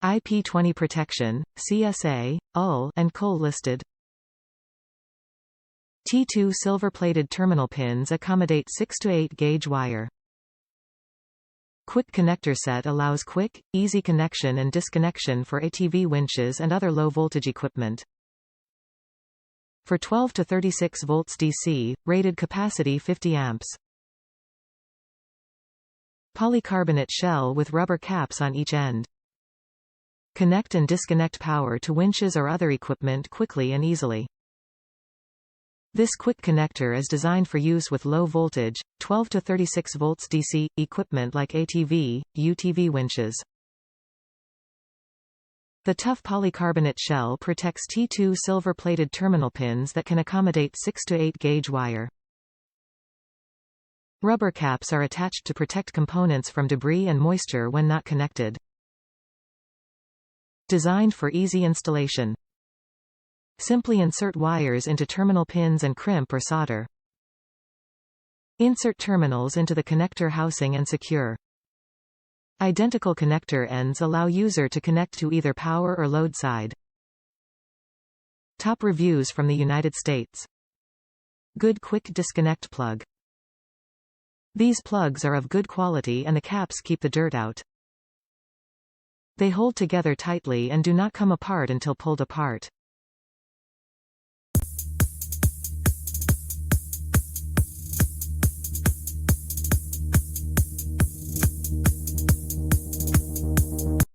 IP20 protection, CSA, UL and COL listed. T2 silver-plated terminal pins accommodate 6 to 8 gauge wire. Quick connector set allows quick, easy connection and disconnection for ATV winches and other low-voltage equipment. For 12 to 36 volts DC, rated capacity 50 amps. Polycarbonate shell with rubber caps on each end. Connect and disconnect power to winches or other equipment quickly and easily. This quick connector is designed for use with low voltage, 12 to 36 volts DC, equipment like ATV, UTV winches. The tough polycarbonate shell protects T2 silver-plated terminal pins that can accommodate 6 to 8 gauge wire. Rubber caps are attached to protect components from debris and moisture when not connected. Designed for easy installation. Simply insert wires into terminal pins and crimp or solder. Insert terminals into the connector housing and secure. Identical connector ends allow user to connect to either power or load side. Top reviews from the United States. Good quick disconnect plug. These plugs are of good quality and the caps keep the dirt out. They hold together tightly and do not come apart until pulled apart.